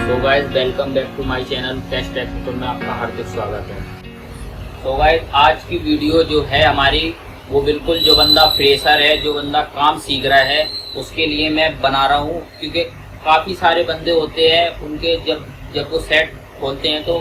So guys welcome back to my channel Cash Technical में आपका हार्दिक स्वागत है। सो गाइस आज की वीडियो जो है हमारी वो बिल्कुल जो बंदा फ्रेशर है, जो बंदा काम सीख रहा है उसके लिए मैं बना रहा हूँ, क्योंकि काफ़ी सारे बंदे होते हैं उनके जब वो सेट खोलते हैं तो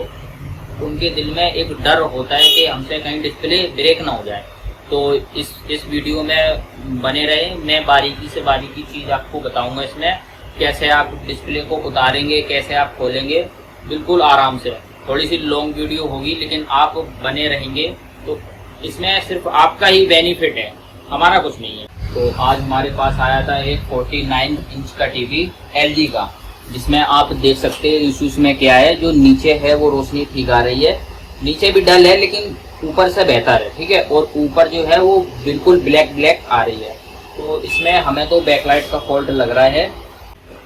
उनके दिल में एक डर होता है कि हमसे कहीं डिस्प्ले ब्रेक ना हो जाए। तो इस वीडियो में बने रहे, मैं बारीकी से बारीकी चीज़ आपको बताऊंगा। इसमें कैसे आप डिस्प्ले को उतारेंगे, कैसे आप खोलेंगे, बिल्कुल आराम से। थोड़ी सी लॉन्ग वीडियो होगी लेकिन आप बने रहेंगे तो इसमें सिर्फ आपका ही बेनिफिट है, हमारा कुछ नहीं है। तो आज हमारे पास आया था एक 49 इंच का टीवी LG का, जिसमें आप देख सकते हैं इश्यूज में क्या है। जो नीचे है वो रोशनी ठीक आ रही है, नीचे भी डल है लेकिन ऊपर से बेहतर है, ठीक है। और ऊपर जो है वो बिल्कुल ब्लैक आ रही है। तो इसमें हमें तो बैकलाइट का फॉल्ट लग रहा है।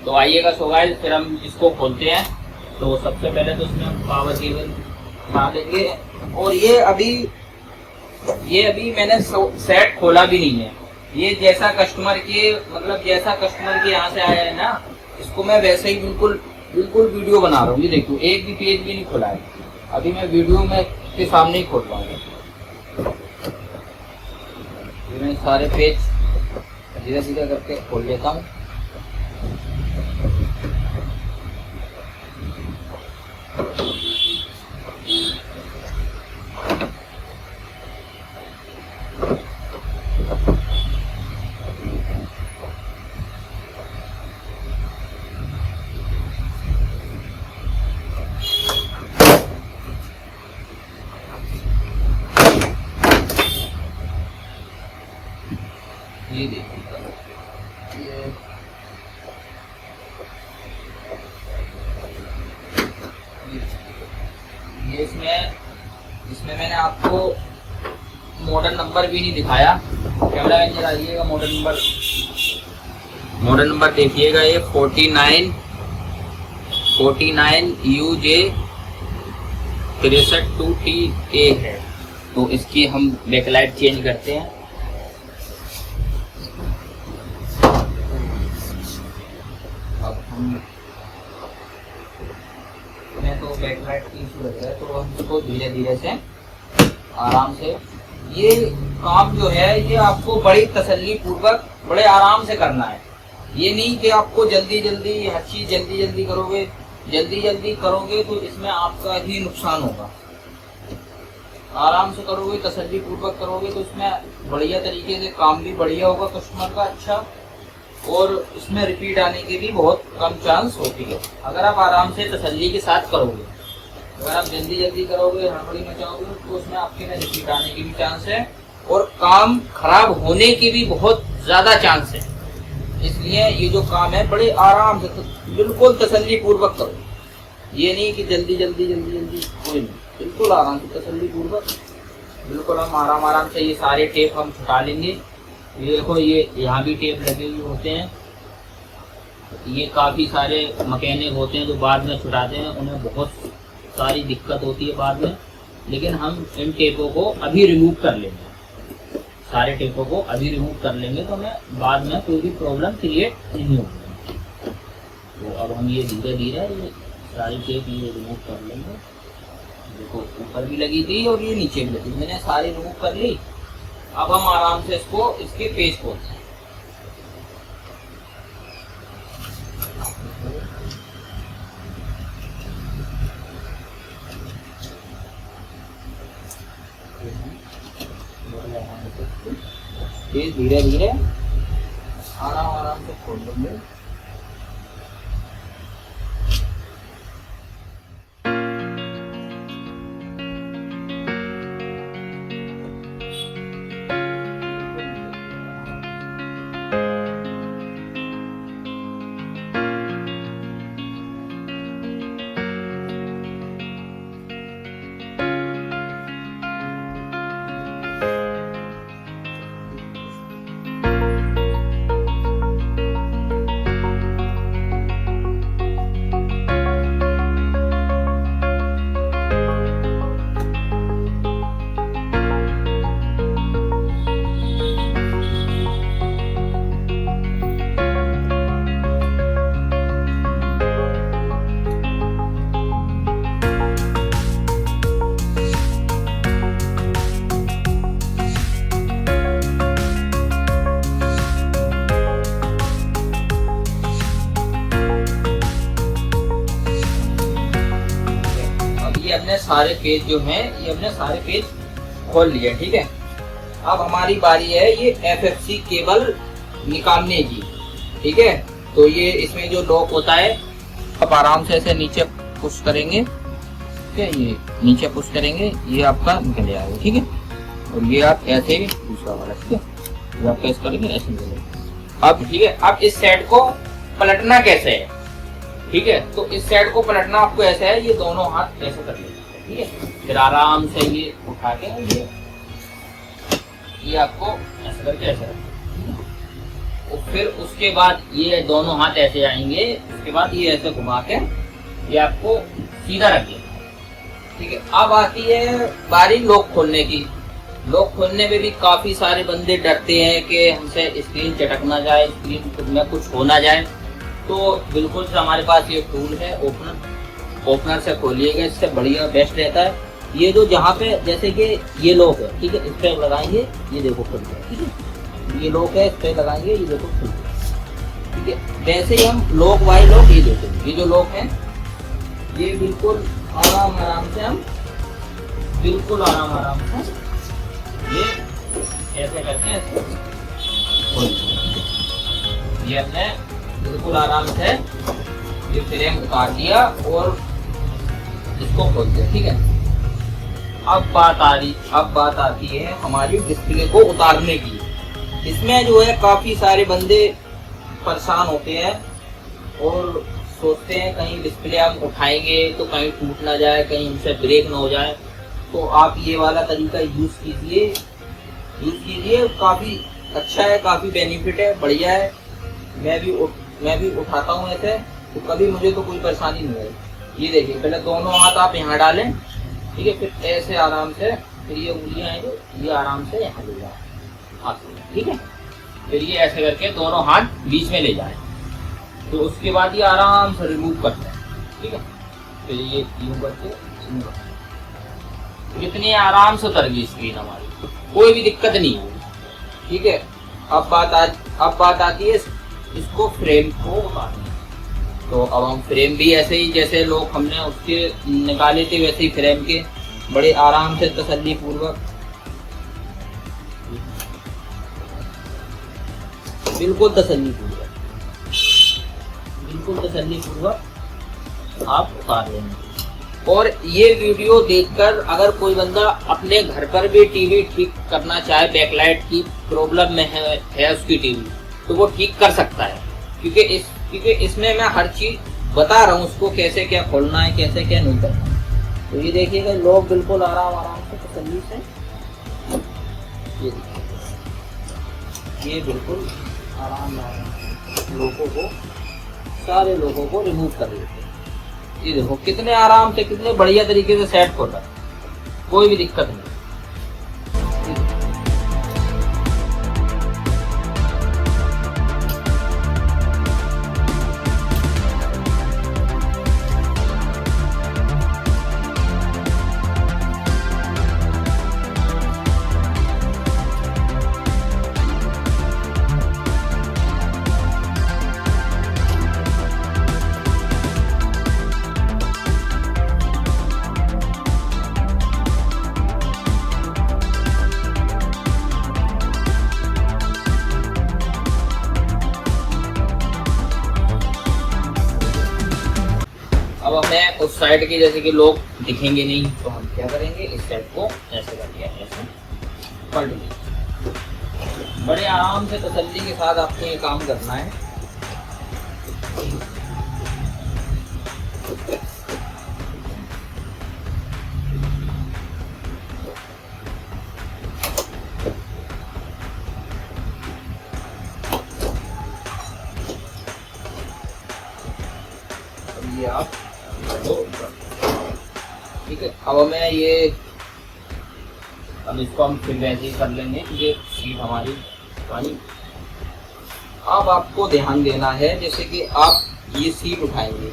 तो आइएगा सो गाइस फिर हम इसको खोलते हैं। तो सबसे पहले तो इसमें हम पावर केबल लगा देंगे। और ये अभी मैंने सेट खोला भी नहीं है। ये जैसा कस्टमर के यहाँ से आया है ना, इसको मैं वैसे ही बिल्कुल वीडियो बना रहा हूँ। ये देखो एक भी पेज भी नहीं खुला है, अभी मैं वीडियो में के सामने ही खोल रहा हूँ। मैं सारे पेज धीरे धीरे करके खोल लेता हूँ। ये देखिए ये इसमें मैंने आपको मॉडल नंबर भी नहीं दिखाया। कैमरा मैन जरा आइएगा, मॉडल नंबर देखिएगा। ये 49 UJ 63 है। तो इसकी हम बैकलाइट चेंज करते हैं। मैं तो बैकलाइट की सूरत है, तो हम इसको धीरे धीरे से आराम से, ये काम जो है ये आपको बड़ी तसल्ली पूर्वक बड़े आराम से करना है। ये नहीं कि आपको जल्दी हर चीज जल्दी करोगे तो इसमें आपका ही नुकसान होगा। आराम से करोगे, तसल्ली पूर्वक करोगे तो इसमें बढ़िया तरीके से काम भी बढ़िया होगा कस्टमर का, अच्छा। और इसमें रिपीट आने की भी बहुत कम चांस होती है अगर आप आराम से तसल्ली के साथ करोगे। अगर आप जल्दी करोगे, हड़बड़ी मचाओगे तो उसमें आपके में रिपीट आने की भी चांस है और काम खराब होने की भी बहुत ज्यादा चांस है। इसलिए ये जो काम है बड़े आराम से बिल्कुल तसल्ली पूर्वक करो। ये नहीं कि जल्दी कोई नहीं, बिल्कुल आराम से तसल्ली पूर्वक। बिल्कुल हम आराम से ये सारे टेप हम छुटा लेंगे। ये देखो, ये यहाँ भी टेप लगे हुए होते हैं। ये काफ़ी सारे मैकेनिक होते हैं जो बाद में छुटाते हैं, उन्हें बहुत सारी दिक्कत होती है बाद में। लेकिन हम इन टेपों को अभी रिमूव कर लेंगे, सारे टेपों को अभी रिमूव कर लेंगे तो हमें बाद में कोई भी प्रॉब्लम क्रिएट नहीं होगी। तो अब हम ये धीरे धीरे ये सारी टेप ये रिमूव कर लेंगे। देखो ऊपर भी लगी थी और ये नीचे भी लगी, मैंने सारी रिमूव कर ली। अब हम आराम से इसके पेज खोलते हैं। धीरे धीरे आराम से खोल लेंगे। हमने सारे पेज जो हैं ये हमने सारे पेज खोल लिए, ठीक है। अब हमारी बारी है ये FFC केबल निकालने की, ठीक है। तो ये इसमें जो लॉक होता है आप आराम से ऐसे नीचे पुश करेंगे, ठीक है। ये नीचे पुश करेंगे, ये आपका निकल जाएगा, ठीक है। और ये आप ऐसे दूसरा वाला, ठीक है, ये आप कैसे करेंगे ऐसे निकलेगा। अब ठीक है, अब इस साइड को पलटना कैसे है, ठीक है। तो इस साइड को पलटना आपको ऐसे है, ये दोनों हाथ ऐसे कर लेना, ठीक है। फिर आराम से ये उठा के ये आपको ऐसे करके ऐसे रखना, और फिर उसके बाद ये दोनों हाथ ऐसे आएंगे, उसके बाद ये ऐसे घुमा के ये आपको सीधा रख देना, ठीक है। अब आती है बारी लॉक खोलने की। लॉक खोलने में भी काफी सारे बंदे डरते हैं कि हमसे स्क्रीन चटक ना जाए, स्क्रीन में कुछ हो ना जाए। तो बिल्कुल से हमारे पास ये टूल है ओपनर, ओपनर से खोलिएगा, इससे बढ़िया बेस्ट रहता है। ये जो जहाँ पे जैसे कि ये लॉक है, ठीक है, इस पे लगाएंगे, ये देखो खुल गया, ठीक है। ये लॉक है, इस पे लगाएंगे, ये देखो खुल गया, ठीक है। वैसे ही हम लॉक बाई लॉक, ये देखो ये जो लॉक है ये बिल्कुल आराम से हम बिल्कुल आराम से ये ऐसे करके ये हमने बिल्कुल आराम से ये फ्रेम उतार दिया और इसको खोल दिया, ठीक है। अब बात आती है हमारी डिस्प्ले को उतारने की। इसमें जो है काफी सारे बंदे परेशान होते हैं और सोचते हैं कहीं डिस्प्ले हम उठाएंगे तो कहीं टूट ना जाए, कहीं हमसे ब्रेक ना हो जाए। तो आप ये वाला तरीका यूज कीजिए, काफी अच्छा है, काफी बेनिफिट है, बढ़िया है। मैं भी उठाता हूँ ऐसे, तो कभी मुझे तो कोई परेशानी नहीं है। ये देखिए, पहले दोनों हाथ आप यहाँ डालें, ठीक है, फिर ऐसे आराम से, फिर ये उंगलियां हैं जो ये आराम से यहाँ ले जाए, ठीक है। फिर ये ऐसे करके दोनों हाथ बीच में ले जाए, तो उसके बाद ये आराम से रिमूव करते हैं, ठीक है। फिर ये यूं करके कितनी आराम से उतर गई स्क्रीन हमारी, कोई भी दिक्कत नहीं हुई, ठीक है। अब बात आती है इसको फ्रेम को उतारने। तो अब हम फ्रेम भी ऐसे ही जैसे लोग हमने उसके निकाले थे वैसे ही फ्रेम के बड़े आराम से तसल्ली पूर्वक, बिल्कुल तसल्ली पूर्वक आप उतार लेंगे। और ये वीडियो देखकर अगर कोई बंदा अपने घर पर भी टीवी ठीक करना चाहे, बैकलाइट की प्रॉब्लम में है उसकी टीवी, तो वो ठीक कर सकता है, क्योंकि इसमें मैं हर चीज बता रहा हूँ उसको, कैसे क्या खोलना है, कैसे क्या नहीं करना। तो ये देखिएगा, लोग बिल्कुल आराम से तसल्ली से ये बिल्कुल आराम सारे लोगों को रिमूव कर लेते हैं। ये देखो कितने आराम से, कितने बढ़िया तरीके से सेट हो रहा है, कोई भी दिक्कत नहीं। अब हमें उस साइड के जैसे कि लोग दिखेंगे नहीं, तो हम क्या करेंगे, इस साइड को ऐसे करके ऐसे पलट देंगे। बड़े आराम से तसल्ली के साथ आपको ये काम करना है। ये आप ठीक है। अब हमें ये, अब इसको हम फिर वैसे ही कर लेंगे, ये सीट हमारी पानी। अब आपको ध्यान देना है, जैसे कि आप ये सीट उठाएंगे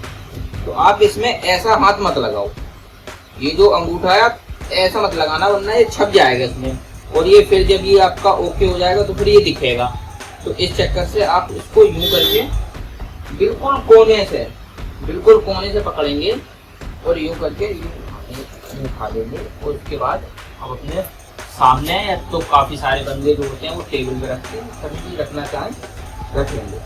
तो आप इसमें ऐसा हाथ मत लगाओ, ये जो अंगूठा है ऐसा मत लगाना, वरना ये छप जाएगा इसमें, और ये फिर जब ये आपका ओके हो जाएगा तो फिर ये दिखेगा। तो इस चक्कर से आप इसको यूं करके बिल्कुल कोने से पकड़ेंगे और यूं करके उठा लेंगे और उसके बाद हम अपने सामने तो काफ़ी सारे बंदे जो होते हैं वो टेबल पे रखते हैं, कभी भी रखना चाहें रख लेंगे।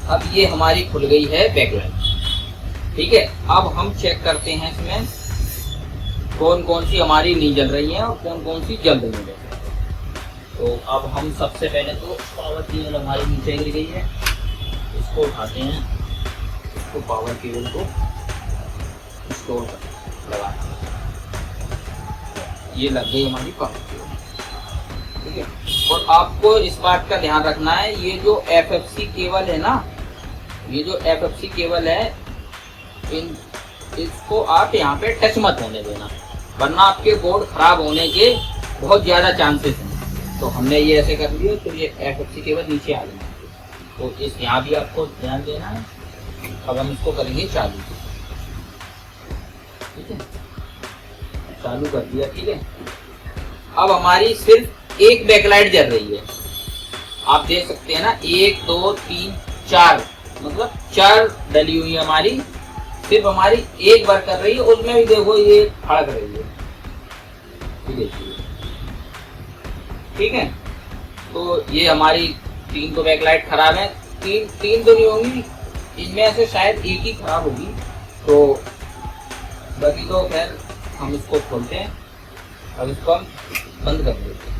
अब ये हमारी खुल गई है बैकलाइट। ठीक है, अब हम चेक करते हैं इसमें कौन कौन सी हमारी नहीं जल रही हैं और कौन कौन सी जल रही है। तो अब हम सबसे पहले तो पावर केबल हमारी नीचे गिर गई है, इसको उठाते हैं, इसको पावर केबल को स्टोर लगा, ये लग गई हमारी पावर केबल। ठीक है, और आपको इस बात का ध्यान रखना है, ये जो एफएफसी केबल है ना, ये जो एफएफसी केबल है, इसको आप यहाँ पे टच मत होने देना, वरना आपके बोर्ड खराब होने के बहुत ज़्यादा चांसेस हैं। तो हमने ये ऐसे कर लिया, तो ये एफएफसी केबल नीचे आ गई। तो इस यहाँ भी आपको ध्यान देना है। अब हम इसको करेंगे चालू। ठीक है, चालू कर दिया। ठीक है, अब हमारी सिर्फ एक बैकलाइट जल रही है, आप देख सकते हैं ना, 1 2 3 4, मतलब 4 डली हुई है हमारी, सिर्फ हमारी एक बार कर रही है, उसमें भी देखो ये फड़क रही है। ठीक है, तो ये हमारी 3 तो बैकलाइट खराब है, तीन तो नहीं होंगी, इनमें से शायद एक ही खराब होगी। तो बाकी तो खैर हम इसको खोलते हैं, अब इसको हम बंद कर देते हैं।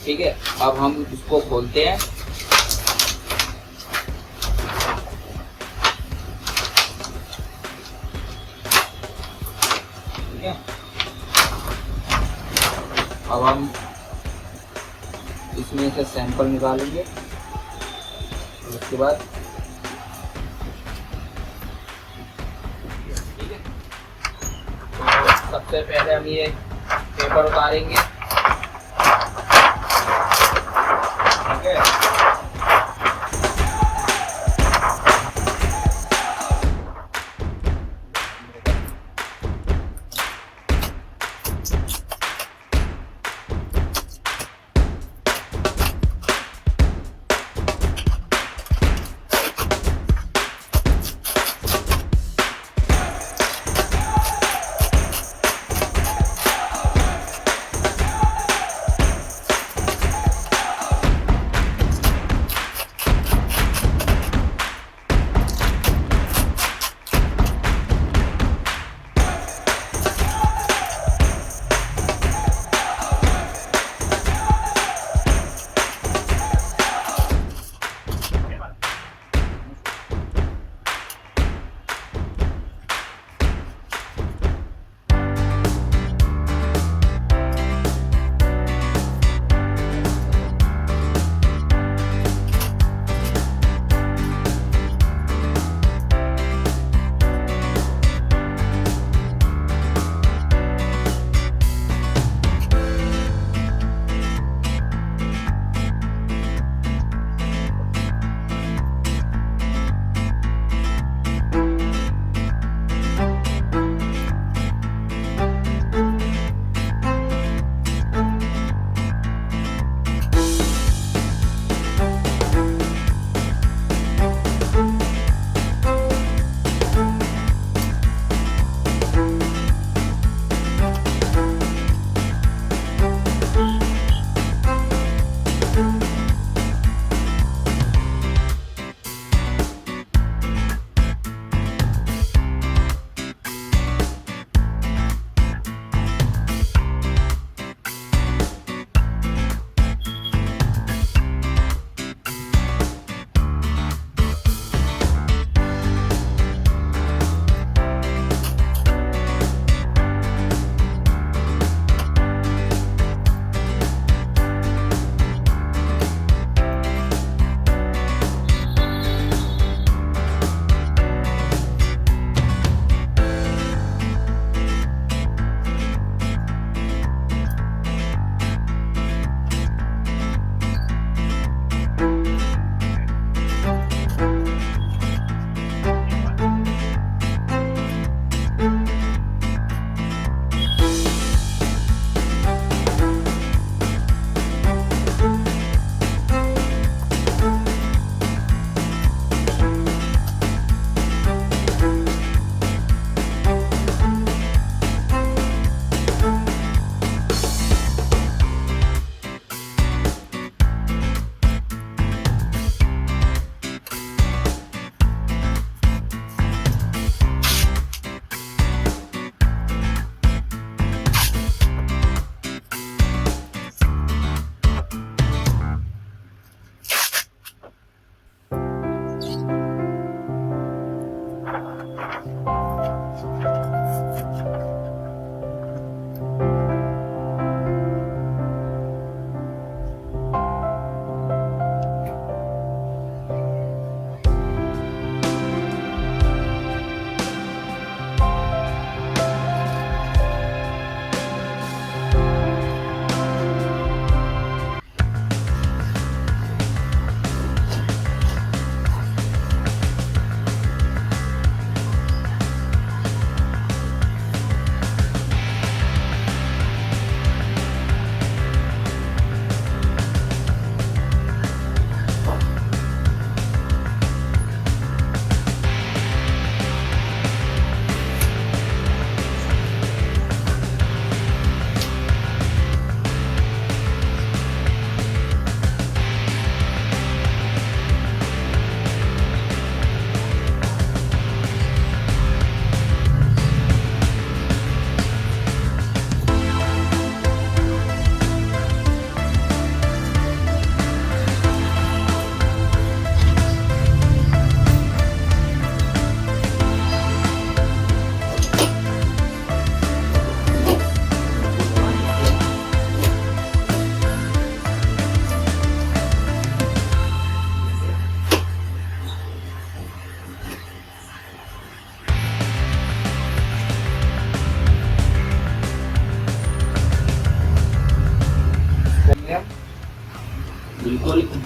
ठीक है, अब हम इसको खोलते हैं। ठीक है, अब हम इसमें से सैंपल निकालेंगे, उसके बाद ठीक है, तो सबसे पहले हम ये पेपर उतारेंगे। ठीक है,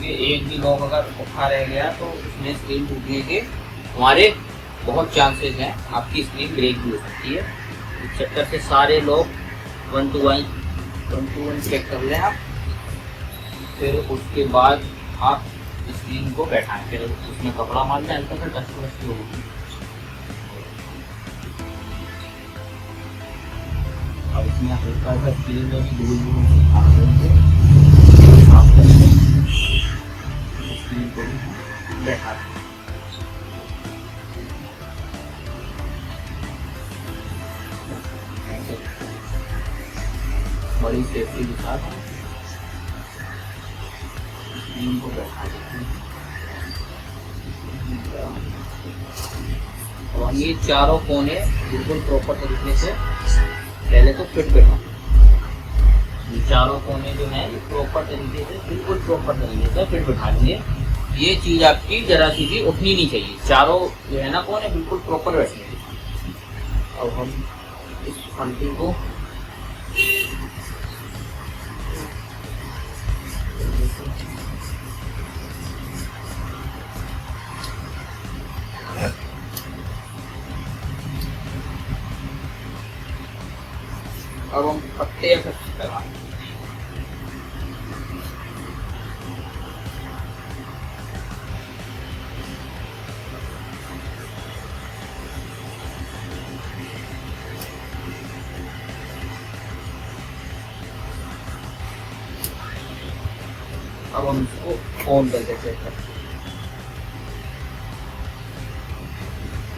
क्योंकि एक भी लॉक अगर उठा रह गया तो उसमें स्क्रीन टूटने के हमारे बहुत चांसेस हैं, आपकी स्क्रीन ब्रेक भी हो सकती है। इस चक्कर से सारे लॉक 1 to 1 चेक कर लें आप, फिर उसके बाद आप स्क्रीन को बैठाएं, फिर उसमें कपड़ा मार लें हल्का सा, डस्ट वस्ट होगी। और इसमें हल्का सा स्क्रीन में भी धूल साफ करके स्क्रीन को भी बैठा दें। बड़ी सेफ्टी के साथ स्क्रीन को बैठा देते हैं। और ये चारों कोने बिल्कुल प्रॉपर तरीके से पहले तो फिट बैठा, ये चारों कोने जो है ये प्रॉपर तरीके से बिल्कुल प्रॉपर तरीके से फिट बैठा लेंगे। ये चीज आपकी जरा सी भी उठनी नहीं चाहिए, चारों जो है ना कोने बिल्कुल प्रॉपर बैठने। अब हम इस फंटी को अब हम पत्ते लगा, अब हम इसको ऑन करके चेक करते हैं।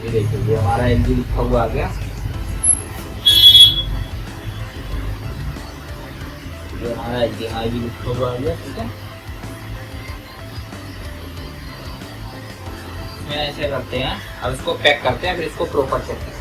ये देखिए ये हमारा एलजी लिखा हुआ आ गया, ये हमारा एलजी लिखा हुआ आ गया। ठीक है, इसमें ऐसे करते हैं, अब इसको पैक करते हैं, फिर इसको प्रॉपर चेक करते हैं।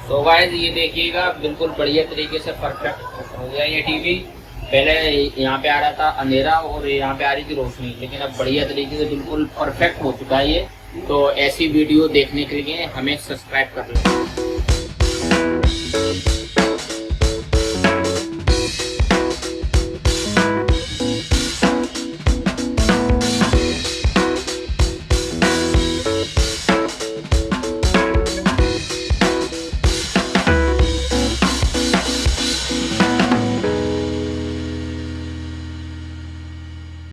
तो गाइस ये देखिएगा बिल्कुल बढ़िया तरीके से परफेक्ट हो गया ये टीवी। पहले यहाँ पे आ रहा था अंधेरा और यहाँ पे आ रही थी रोशनी, लेकिन अब बढ़िया तरीके से बिल्कुल परफेक्ट हो चुका है ये। तो ऐसी वीडियो देखने के लिए हमें सब्सक्राइब कर लें।